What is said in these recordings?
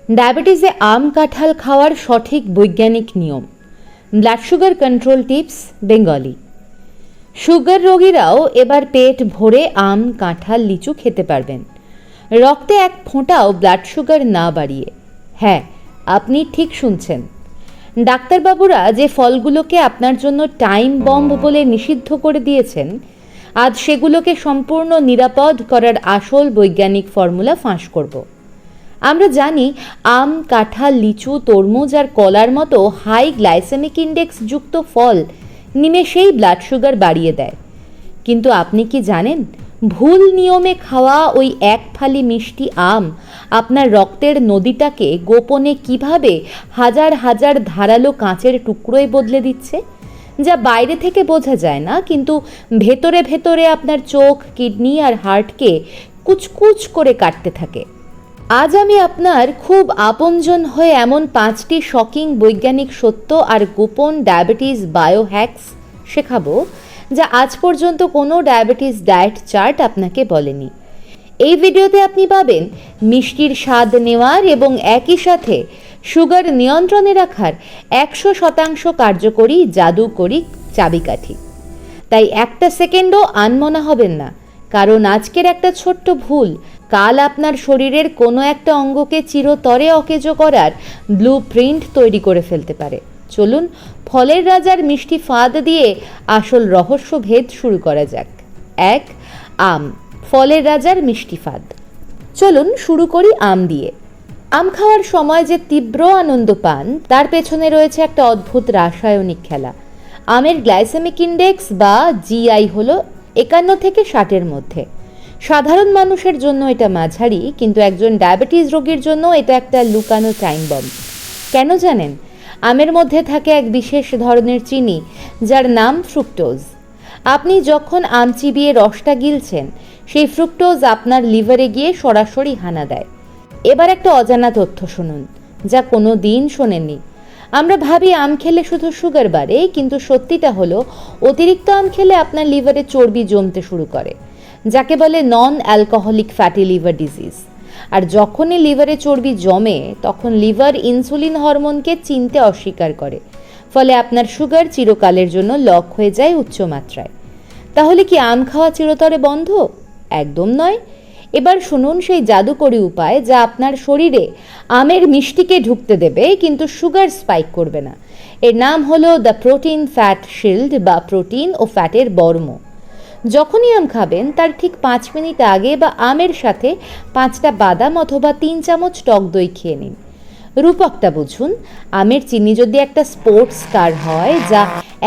ডায়াবেটিসে আম কাঁঠাল খাওয়ার সঠিক বৈজ্ঞানিক নিয়ম। Blood sugar control tips Bengali. Sugar রোগীরাও এবার পেট ভরে আম কাঁঠাল লিচু খেতে পারবেন, রক্তে এক ফোঁটাও ব্লাড সুগার না বাড়িয়ে। হ্যাঁ, আপনি ঠিক শুনছেন। ডাক্তারবাবুরা যে ফলগুলোকে আপনার জন্য টাইম বম্ব বলে নিষিদ্ধ করে দিয়েছেন, আজ সেগুলোকে সম্পূর্ণ নিরাপদ করার আসল বৈজ্ঞানিক ফর্মুলা ফাঁস করব। আমরা জানি আম কাঁঠাল লিচু তরমুজ আর কলার মতো হাই গ্লাইসেমিক ইন্ডেক্স যুক্ত ফল নিমেষেই ব্লাড সুগার বাড়িয়ে দেয়। কিন্তু আপনি কি জানেন, ভুল নিয়মে খাওয়া ওই এক ফালি মিষ্টি আম আপনার রক্তের নদীটাকে গোপনে কিভাবে হাজার হাজার ধারালো কাঁচের টুকরোয় বদলে দিচ্ছে, যা বাইরে থেকে বোঝা যায় না, কিন্তু ভেতরে ভেতরে আপনার চোখ, কিডনি আর হার্টকে কুচকুচ করে কাটতে থাকে। আজ আমি আপনার খুব আপনজন হয়ে এমন 5টি শকিং বৈজ্ঞানিক সত্য আর গোপন ডায়াবেটিস বায়োহ্যাকস শেখাবো, যা আজ পর্যন্ত কোনো ডায়াবেটিস ডায়েট চার্ট আপনাকে বলেনি। এই ভিডিওতে আপনি পাবেন মিষ্টির স্বাদ নেওয়ার এবং একই সাথে সুগার নিয়ন্ত্রণে রাখার 100% কার্যকরী জাদুকরী চাবিকাঠি। তাই একটা সেকেন্ডও আনমনা হবেন না, কারণ আজকের একটা ছোট্ট ভুল কাল আপনার শরীরের কোনো একটা অঙ্গকে চিরতরে অকেজো করার ব্লু প্রিন্ট তৈরি করে ফেলতে পারে। চলুন ফলের রাজার মিষ্টি ফাঁদ দিয়ে আসল রহস্য ভেদ শুরু করা যাক। 1. আম, ফলের রাজার মিষ্টি ফাঁদ। চলুন শুরু করি আম দিয়ে। আম খাওয়ার সময় যে তীব্র আনন্দ পান, তার পেছনে রয়েছে একটা অদ্ভুত রাসায়নিক খেলা। আমের গ্লাইসেমিক ইন্ডেক্স বা জিআই হলো 51 থেকে 60-এর মধ্যে। সাধারণ মানুষের জন্য এটা মাঝারি, কিন্তু একজন ডায়াবেটিস রোগীর জন্য এটা একটা লুকানো টাইম বম্ব। কেন জানেন? আমের মধ্যে থাকে এক বিশেষ ধরনের চিনি, যার নাম ফ্রুক্টোজ। আপনি যখন আম চিবিয়ে রসটা গিলছেন, সেই ফ্রুক্টোজ আপনার লিভারে গিয়ে সরাসরি হানা দেয়। এবার একটা অজানা তথ্য শুনুন, যা কোনো দিন শোনেননি। আমরা ভাবি আম খেলে শুধু সুগার বাড়ে, কিন্তু সত্যিটা হলো অতিরিক্ত আম খেলে আপনার লিভারে চর্বি জমতে শুরু করে, যাকে বলে non alcoholic fatty liver disease. আর যখনই লিভারে চর্বি জমে, তখন লিভার ইনসুলিন হরমোনকে চিনতে অস্বীকার করে, ফলে আপনার সুগার চিরকালের জন্য লক হয়ে যায় উচ্চ মাত্রায়। তাহলে কি আম খাওয়া চিরতরে বন্ধ? একদম নয়। এবার শুনুন সেই জাদুকরী উপায়, যা আপনার শরীরে আমের মিষ্টিকে ঢুকতে দেবে কিন্তু সুগার স্পাইক করবে না। এর নাম হলো দ্য প্রোটিন ফ্যাট শিল্ড বা প্রোটিন ও ফ্যাটের বর্ম। যখনই আম খাবেন, তার ঠিক 5 মিনিট আগে বা আমের সাথে 5টা বাদাম অথবা 3 চামচ টক দই খেয়ে নিন। রূপকটা বুঝুন। আমের চিনি যদি একটা স্পোর্টস কার হয়, যা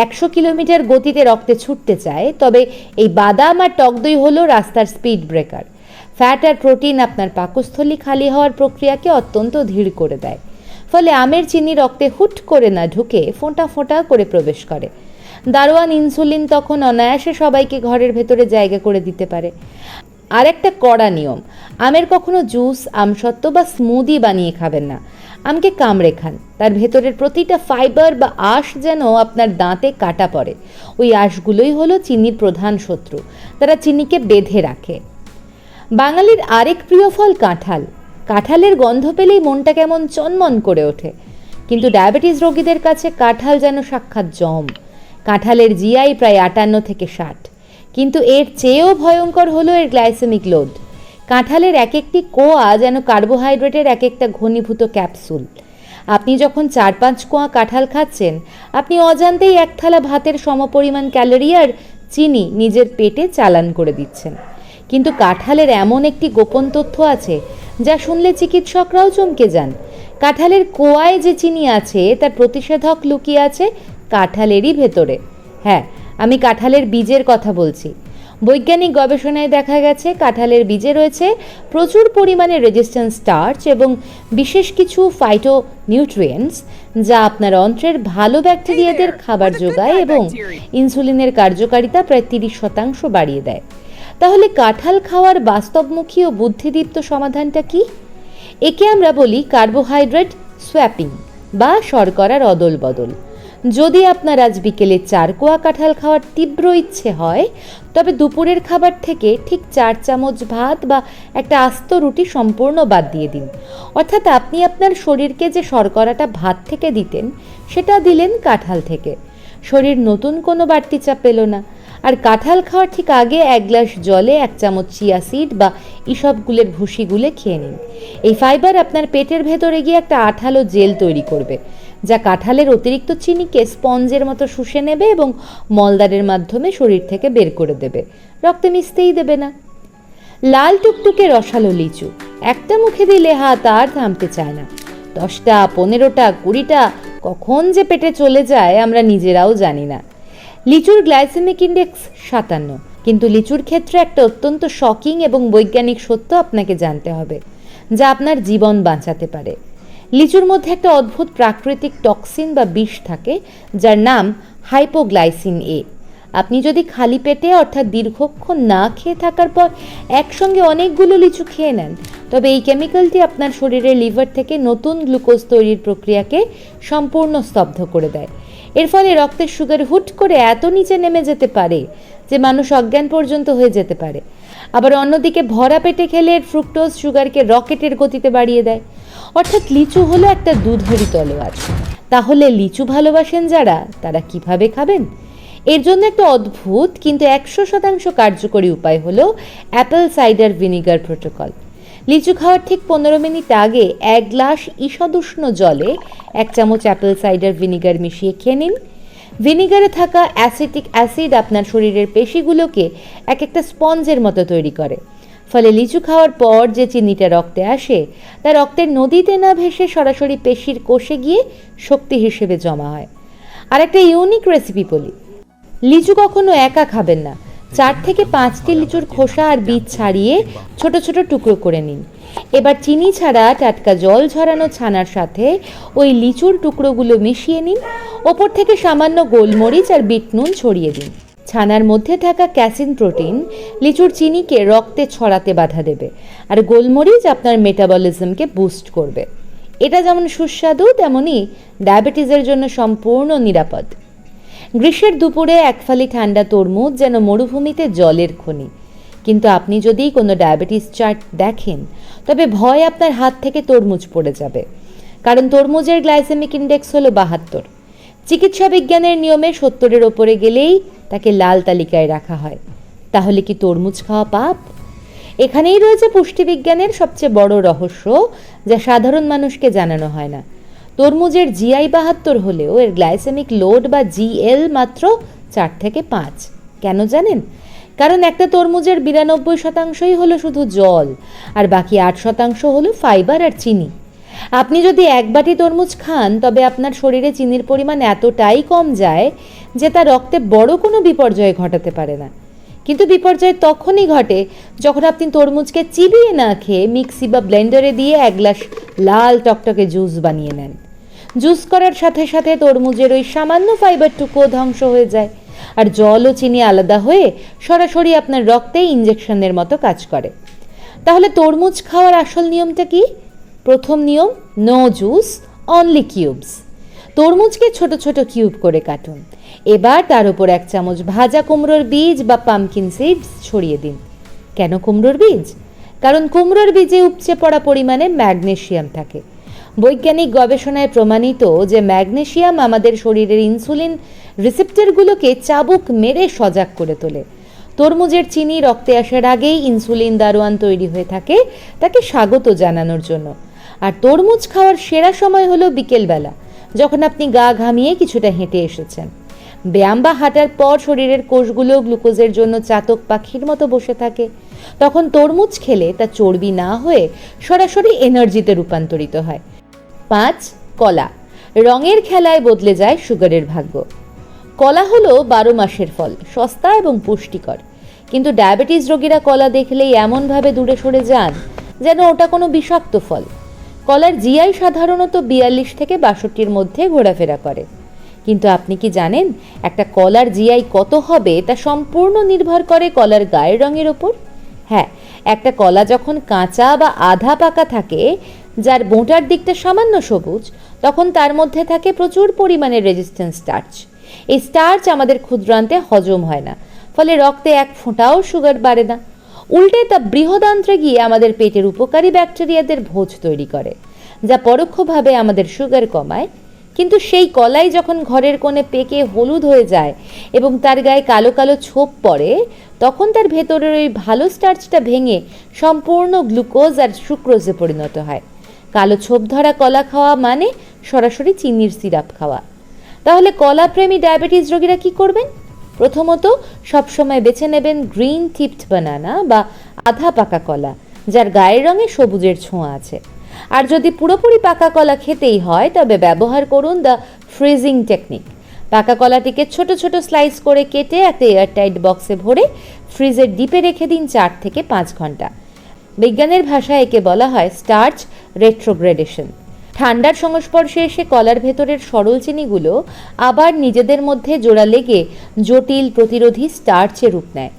100 কিলোমিটার গতিতে রক্তে ছুটতে চায়, তবে এই বাদাম আর টক দই হলো রাস্তার স্পিড ব্রেকার। ফ্যাট আর প্রোটিন আপনার পাকস্থলী খালি হওয়ার প্রক্রিয়াকে অত্যন্ত ধীর করে দেয়, ফলে আমের চিনি রক্তে হুট করে না ঢুকে ফোঁটা ফোঁটা করে প্রবেশ করে। দারোয়ান ইনসুলিন তখন অনায়াসে সবাইকে ঘরের ভেতরে জায়গা করে দিতে পারে। আর একটা কড়া নিয়ম, আমের কখনো জুস, আমসত্ত্ব বা স্মুদি বানিয়ে খাবেন না। আমকে কামড়ে খান, তার ভেতরের প্রতিটা ফাইবার বা আঁশ যেন আপনার দাঁতে কাটা পড়ে। ওই আঁশগুলোই হলো চিনির প্রধান শত্রু, তারা চিনিকে বেঁধে রাখে। বাঙালির আরেক প্রিয় ফল কাঁঠাল। কাঁঠালের গন্ধ পেলেই মনটা কেমন চনমন করে ওঠে, কিন্তু ডায়াবেটিস রোগীদের কাছে কাঁঠাল যেন সাক্ষাৎ জম। কাঁঠালের জিআই প্রায় 58 থেকে 60, কিন্তু এর চেয়েও ভয়ঙ্কর হলো এর গ্লাইসেমিক লোড। কাঁঠালের এক একটি কোয়া যেন কার্বোহাইড্রেটের এক একটা ঘনীভূত ক্যাপসুল। আপনি যখন 4-5 কোয়া কাঁঠাল খাচ্ছেন, আপনি অজান্তেই এক থালা ভাতের সমপরিমাণ ক্যালোরি আর চিনি নিজের পেটে চালান করে দিচ্ছেন। কিন্তু কাঁঠালের এমন একটি গোপন তথ্য আছে, যা শুনলে চিকিৎসকরাও চমকে যান। কাঁঠালের কোয়ায় যে চিনি আছে, তার প্রতিষেধক লুকিয়ে আছে কাঁঠালেরই ভেতরে। হ্যাঁ, আমি কাঁঠালের বীজের কথা বলছি। বৈজ্ঞানিক গবেষণায় দেখা গেছে কাঁঠালের বীজে রয়েছে প্রচুর পরিমাণে রেজিস্ট্যান্স স্টার্চ এবং বিশেষ কিছু ফাইটো নিউট্রিয়েন্টস, যা আপনার অন্ত্রের ভালো ব্যাকটেরিয়াদের খাবার যোগায় এবং ইনসুলিনের কার্যকারিতা প্রায় 30% বাড়িয়ে দেয়। তাহলে কাঁঠাল খাওয়ার বাস্তবমুখী ও বুদ্ধিদীপ্ত সমাধানটা কি? একে আমরা বলি কার্বোহাইড্রেট সোয়াপিং বা শর্করার অদল বদল। যদি আপনার আজ বিকেলে 4 কোয়া কাঁঠাল খাওয়ার তীব্র ইচ্ছে হয়, তবে দুপুরের খাবার থেকে ঠিক 4 চামচ ভাত বা একটা আস্ত রুটি সম্পূর্ণ বাদ দিয়ে দিন। অর্থাৎ আপনি আপনার শরীরকে যে শর্করাটা ভাত থেকে দিতেন, সেটা দিলেন কাঁঠাল থেকে। শরীর নতুন কোনো বাড়তি চাপ পেল না। আর কাঁঠাল খাওয়ার ঠিক আগে 1 গ্লাস জলে 1 চামচ চিয়া সিড বা ইসবগুলের ভুসি গুলে খেয়ে নিন। এই ফাইবার আপনার পেটের ভেতরে গিয়ে একটা আঠালো জেল তৈরি করবে, যা কাঁঠালের অতিরিক্ত চিনিকে স্পঞ্জের মতো শুষে নেবে এবং মলদ্বারের মাধ্যমে শরীর থেকে বের করে দেবে, রক্তে মিশতেই দেবে না। লাল টুকটুকে রসালো লিচু একটা মুখে দিলে হাত আর থামতে চায় না। 10টা, 15টা, 20টা কখন যে পেটে চলে যায় আমরা নিজেরাও জানি না। লিচুর গ্লাইসেমিক ইন্ডেক্স 57, কিন্তু লিচুর ক্ষেত্রে একটা অত্যন্ত শকিং এবং বৈজ্ঞানিক সত্য আপনাকে জানতে হবে, যা আপনার জীবন বাঁচাতে পারে। লিচুর মধ্যে একটা অদ্ভুত প্রাকৃতিক টক্সিন বা বিষ থাকে, যার নাম হাইপোগ্লাইসিন এ। আপনি যদি খালি পেটে অর্থাৎ দীর্ঘক্ষণ না খেয়ে থাকার পর একসঙ্গে অনেকগুলো লিচু খেয়ে নেন, তবে এই কেমিক্যালটি আপনার শরীরের লিভার থেকে নতুন গ্লুকোজ তৈরির প্রক্রিয়াকে সম্পূর্ণ স্তব্ধ করে দেয়। এর ফলে রক্তের সুগার হুট করে এত নিচে নেমে যেতে পারে যে মানুষ অজ্ঞান পর্যন্ত হয়ে যেতে পারে। আবার অন্যদিকে ভরা পেটে খেলে ফ্রুক্টোজ সুগারকে রকেটের গতিতে বাড়িয়ে দেয়। অর্থাৎ লিচু হলো একটা দুধেরই তলোয়ার। তাহলে লিচু ভালোবাসেন যারা, তারা কিভাবে খাবেন? এর জন্য একটা অদ্ভুত কিন্তু 100% কার্যকরী উপায় হলো অ্যাপেল সাইডার ভিনিগার প্রোটোকল। লিচু খাওয়ার ঠিক 15 মিনিট আগে 1 গ্লাস ঈষদুষ্ণ জলে 1 চামচ অ্যাপেল সাইডার ভিনিগার মিশিয়ে খেয়ে নিন। ভিনিগারে থাকা অ্যাসিটিক অ্যাসিড আপনার শরীরের পেশিগুলোকে একটা স্পঞ্জের মতো তৈরি করে। ফলে লিচু খাওয়ার পর যে চিনিটা রক্তে আসে, তা রক্তের নদীতে না ভেসে সরাসরি পেশির কোষে গিয়ে শক্তি হিসেবে জমা হয়। আর একটা ইউনিক রেসিপি বলি, লিচু কখনো একা খাবেন না। 4 থেকে 5টি লিচুর খোসা আর বীজ ছাড়িয়ে ছোট ছোট টুকরো করে নিন। এবার চিনি ছাড়া টাটকা জল ঝরানো ছানার সাথে ওই লিচুর টুকরোগুলো মিশিয়ে নিন। ওপর থেকে সামান্য গোলমরিচ আর বিট নুন ছড়িয়ে দিন। ছানার মধ্যে থাকা ক্যাসিন প্রোটিন লিচুর চিনিকে রক্তে ছড়াতে বাধা দেবে, আর গোলমরিচ আপনার মেটাবলিজমকে বুস্ট করবে। এটা যেমন সুস্বাদু, তেমনি ডায়াবেটিসের জন্য সম্পূর্ণ নিরাপদ। গ্রীষ্মের দুপুরে 1 ফালি ঠান্ডা তরমুজ যেন মরুভূমিতে জলের খনি। কিন্তু আপনি যদি কোনো ডায়াবেটিস চার্ট দেখেন, তবে ভয় আপনার হাত থেকে তরমুজ পড়ে যাবে, কারণ তরমুজের গ্লাইসেমিক ইন্ডেক্স হলো 72। চিকিৎসা বিজ্ঞানের নিয়মে 70-এর ওপরে গেলেই তাকে লাল তালিকায় রাখা হয়। তাহলে কি তরমুজ খাওয়া পাপ? এখানেই রয়েছে পুষ্টিবিজ্ঞানের সবচেয়ে বড় রহস্য, যা সাধারণ মানুষকে জানানো হয় না। তরমুজের জিআই 72 হলেও এর গ্লাইসেমিক লোড বা জিএল মাত্র 4 থেকে 5। কেন জানেন? কারণ একটা তরমুজের 92%ই হলো শুধু জল, আর বাকি 8% হলো ফাইবার আর চিনি। আপনি যদি 1 বাটি তরমুজ খান, তবে আপনার শরীরে চিনির পরিমাণ এতটাই কম যায় যে তা রক্তে বড় কোনো বিপর্যয় ঘটাতে পারে না। কিন্তু বিপর্যয় তখনই ঘটে যখন আপনি তরমুজকে চিবিয়ে না খেয়ে মিক্সি বা ব্লেন্ডারে দিয়ে 1 গ্লাস লাল টকটকে জুস বানিয়ে নেন। জুস করার সাথে সাথে তরমুজের ওই সামান্য ফাইবারটুকুও ধ্বংস হয়ে যায়, আর জল ও চিনি আলাদা হয়ে সরাসরি আপনার রক্তে ইঞ্জেকশনের মতো কাজ করে। তাহলে তরমুজ খাওয়ার আসল নিয়মটা কি? প্রথম নিয়ম, নো জুস, অনলি কিউবস। তরমুজকে ছোট ছোট কিউব করে কাটুন। এবার তার উপর 1 চামচ ভাজা কুমড়োর বীজ বা পামকিন সিডস ছড়িয়ে দিন। কেন কুমড়োর বীজ? কারণ কুমড়োর বীজে উপচে পড়া পরিমাণে ম্যাগনেসিয়াম থাকে। বৈজ্ঞানিক গবেষণায় প্রমাণিত যে ম্যাগনেসিয়াম আমাদের শরীরের ইনসুলিন রিসেপ্টরগুলোকে চাবুক মেরে সজাগ করে তোলে। তরমুজের চিনি রক্তে আসার আগেই ইনসুলিন দারোয়ান তৈরি হয়ে থাকে তাকে স্বাগত জানানোর জন্য। আর তরমুজ খাওয়ার সেরা সময় হলো বিকেলবেলা, যখন আপনি গা ঘামিয়ে কিছুটা হেঁটে এসেছেন। ব্যায়াম বা হাঁটার পর শরীরের কোষগুলো গ্লুকোজের জন্য চাতক পাখির মতো বসে থাকে। তখন তরমুজ খেলে তা চর্বি না হয়ে সরাসরি এনার্জিতে রূপান্তরিত হয়। 5. কলা। রঙের খেলায় বদলে যায় সুগারের ভাগ্য। কলা হলো 12 মাসের ফল, সস্তা এবং পুষ্টিকর। কিন্তু ডায়াবেটিস রোগীরা কলা দেখলেই এমনভাবে দূরে সরে যান যেন ওটা কোনো বিষাক্ত ফল। কলার জিআই সাধারণত 42 থেকে 62-র মধ্যে ঘোরাফেরা করে। কিন্তু আপনি কি জানেন একটা কলার জিআই কত হবে তা সম্পূর্ণ নির্ভর করে কলার গায়ের রঙের ওপর? হ্যাঁ, একটা কলা যখন কাঁচা বা আধা পাকা থাকে, যার বোঁটার দিকটা সামান্য সবুজ, তখন তার মধ্যে থাকে প্রচুর পরিমাণে রেজিস্ট্যান্স স্টার্চ। এই স্টার্চ আমাদের ক্ষুদ্রান্তে হজম হয় না, ফলে রক্তে এক ফোঁটাও সুগার বাড়ে না। উল্টে তা বৃহদান্ত্রে গিয়ে আমাদের পেটের উপকারী ব্যাকটেরিয়াদের ভোজ তৈরি করে, যা পরোক্ষভাবে আমাদের সুগার কমায়। কিন্তু সেই কলাই যখন ঘরের কোণে পেকে হলুদ হয়ে যায় এবং তার গায়ে কালো কালো ছোপ পড়ে, তখন তার ভেতরের ওই ভালো স্টার্চটা ভেঙে সম্পূর্ণ গ্লুকোজ আর সুক্রোজে পরিণত হয়। কালো ছোপ ধরা কলা খাওয়া মানে সরাসরি চিনির সিরাপ খাওয়া। তাহলে কলাপ্রেমী ডায়াবেটিস রোগীরা কি করবেন? প্রথমত, সবসময় বেছে নেবেন গ্রিন টিপড বানানা বা আধা পাকা কলা, যার গায়ের রঙে সবুজের ছোঁয়া আছে। আর যদি পুরোপুরি পাকা কলা খেতেই হয়, তবে ব্যবহার করুন দ্য ফ্রিজিং টেকনিক। পাকা কলাটিকে ছোট ছোট স্লাইস করে কেটে একটা এয়ারটাইট বক্সে ভরে ফ্রিজের ডিপে রেখে দিন 4 থেকে 5 ঘন্টা। বিজ্ঞানের ভাষায় একে বলা হয় স্টার্চ রেট্রোগ্রেডেশন। ঠান্ডার সংস্পর্শে এসে কলার ভেতরের সরল চিনিগুলো আবার নিজেদের মধ্যে জোড়া লেগে জটিল প্রতিরোধী স্টার্চে রূপ নেয়।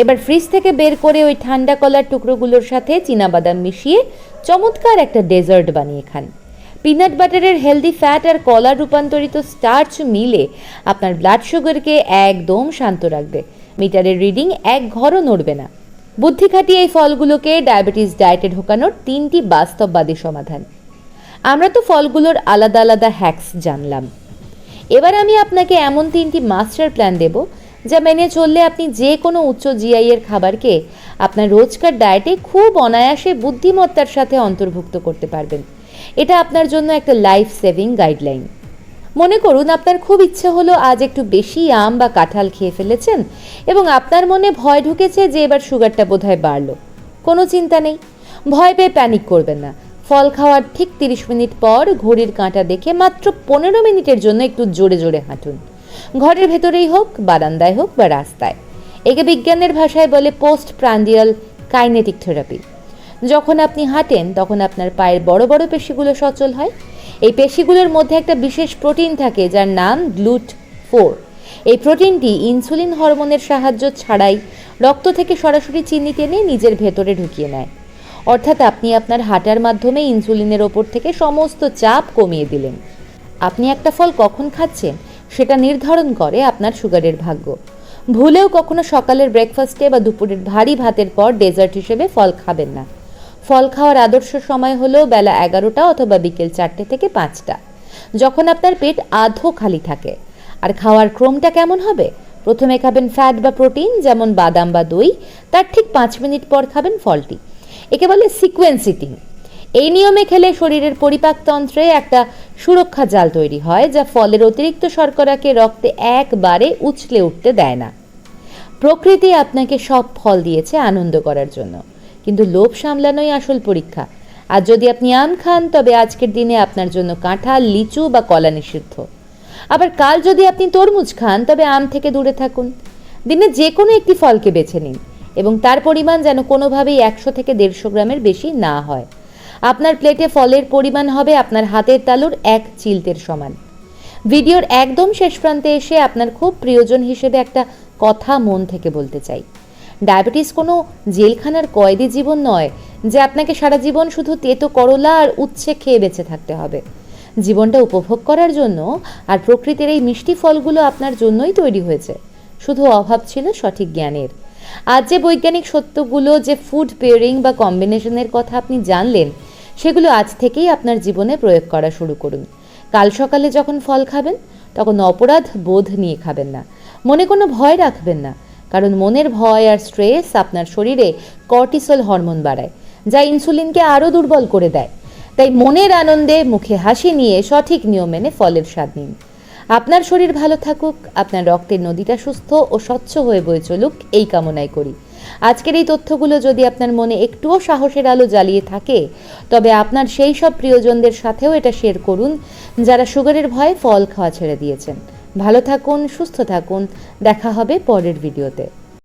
এবার ফ্রিজ থেকে বের করে ওই ঠান্ডা কলার টুকরোগুলোর সাথে চীনাবাদাম মিশিয়ে চমৎকার একটা ডেজার্ট বানিয়ে খান। পিনাট বাটারের হেলদি ফ্যাট আর কলার রূপান্তরিত স্টার্চ মিলে আপনার ব্লাড সুগারকে একদম শান্ত রাখবে। মিটারের রিডিং এক ঘরও নড়বে না। বুদ্ধি খাটিয়ে এই ফলগুলোকে ডায়াবেটিস ডায়েটে ঢোকানোর 3টি বাস্তববাদী সমাধান। আমরা তো ফলগুলোর আলাদা আলাদা হ্যাকস জানলাম। এবার আমি আপনাকে এমন 3টি মাস্টার প্ল্যান দেব, যা মেনে চললে আপনি যে কোনো উচ্চ জিআই এর খাবারকে আপনার রোজকার ডায়েটে খুব অনায়াসে বুদ্ধিমত্তার সাথে অন্তর্ভুক্ত করতে পারবেন। এটা আপনার জন্য একটা লাইফ সেভিং গাইডলাইন। মনে করুন আপনার খুব ইচ্ছে হলো আজ একটু বেশি আম বা কাঁঠাল খেয়ে ফেলেছেন এবং আপনার মনে ভয় ঢুকেছে যে এবার সুগারটা বোধহয় বাড়লো। কোনো চিন্তা নেই, ভয় পেয়ে প্যানিক করবেন না। ফল খাওয়ার ঠিক 30 মিনিট পর ঘড়ির কাঁটা দেখে মাত্র 15 মিনিটের জন্য একটু জোরে জোরে হাঁটুন। ঘরের ভেতরেই হোক, বারান্দায় হোক বা রাস্তায়। একে বিজ্ঞানের ভাষায় বলে পোস্ট প্রান্ডিয়াল কাইনেটিক থেরাপি। যখন আপনি হাঁটেন তখন আপনার পায়ের বড় বড় পেশিগুলো সচল হয়। এই পেশিগুলোর মধ্যে একটা বিশেষ প্রোটিন থাকে যার নাম GLUT4। এই প্রোটিনটি ইনসুলিন হরমোনের সাহায্য ছাড়াই রক্ত থেকে সরাসরি চিনি টেনে নিজের ভেতরে ঢুকিয়ে নেয়। অর্থাৎ আপনি আপনার হাঁটার মাধ্যমে ইনসুলিনের ওপর থেকে সমস্ত চাপ কমিয়ে দিলেন। আপনি একটা ফল কখন খাচ্ছেন সেটা নির্ধারণ করে আপনার সুগারের ভাগ্য। ভুলেও কখনো সকালের ব্রেকফাস্টে বা দুপুরের ভারী ভাতের পর ডেজার্ট হিসেবে ফল খাবেন না। ফল খাওয়ার আদর্শ সময় হলো বেলা 11টা অথবা বিকেল 4টে থেকে 5টা, যখন আপনার পেট আধো খালি থাকে। আর খাওয়ার ক্রমটা কেমন হবে? প্রথমে খাবেন ফ্যাট বা প্রোটিন, যেমন বাদাম বা দই। তার ঠিক 5 মিনিট পর খাবেন ফলটি। একে বলে সিকোয়েন্স ইটিং। এই নিয়মে খেলে শরীরের পরিপাকতন্ত্রে একটা সুরক্ষা জাল তৈরি হয়, যা ফলের অতিরিক্ত শর্করাকে রক্তে একবারে উছলে উঠতে দেয় না। প্রকৃতি আপনাকে সব ফল দিয়েছে আনন্দ করার জন্য, কিন্তু লোভ সামলানোই আসল পরীক্ষা। আর যদি আপনি আম খান, তবে আজকের দিনে আপনার জন্য কাঁঠাল, লিচু বা কলা নিষিদ্ধ। আবার কাল যদি আপনি তরমুজ খান, তবে আম থেকে দূরে থাকুন। দিনে যে কোনো একটি ফলকে বেছে নিন এবং তার পরিমাণ যেন কোনোভাবেই 100 থেকে 150 গ্রামের বেশি না হয়। আপনার প্লেটে ফলের পরিমাণ হবে আপনার হাতের তালুর 1 চিলতের সমান। ভিডিওর একদম শেষ প্রান্তে এসে আপনার খুব প্রিয়জন হিসেবে একটা কথা মন থেকে বলতে চাই। ডায়াবেটিস কোনো জেলখানার কয়েদি জীবন নয় যে আপনাকে সারা জীবন শুধু তেতো করলা আর উচ্ছে খেয়ে বেঁচে থাকতে হবে। জীবনটা উপভোগ করার জন্য আর প্রকৃতির এই মিষ্টি ফলগুলো আপনার জন্যই তৈরি হয়েছে। শুধু অভাব ছিল সঠিক জ্ঞানের। আজ যে বৈজ্ঞানিক সত্যগুলো, যে ফুড পেয়ারিং বা কম্বিনেশনের কথা আপনি জানলেন, সেগুলো আজ থেকেই আপনার জীবনে প্রয়োগ করা শুরু করুন। কাল সকালে যখন ফল খাবেন, তখন অপরাধ বোধ নিয়ে খাবেন না, মনে কোনো ভয় রাখবেন না। কারণ মনের ভয় আর স্ট্রেস আপনার শরীরে কর্টিসল হরমোন বাড়ায়, যা ইনসুলিনকে আরও দুর্বল করে দেয়। তাই মনের আনন্দে মুখে হাসি নিয়ে সঠিক নিয়ম মেনে ফলের স্বাদ নিন। আপনার শরীর ভালো থাকুক, আপনার রক্তের নদীটা সুস্থ ও স্বচ্ছ হয়ে বয়ে চলুক, এই কামনাই করি। আজকের এই তথ্যগুলো যদি আপনার মনে একটুও সাহসের আলো জ্বালিয়ে থাকে, তবে আপনার সেই সব প্রিয়জনদের সাথেও এটা শেয়ার করুন যারা সুগারের ভয়ে ফল খাওয়া ছেড়ে দিয়েছেন। ভালো থাকুন, সুস্থ থাকুন। দেখা হবে পরের ভিডিওতে।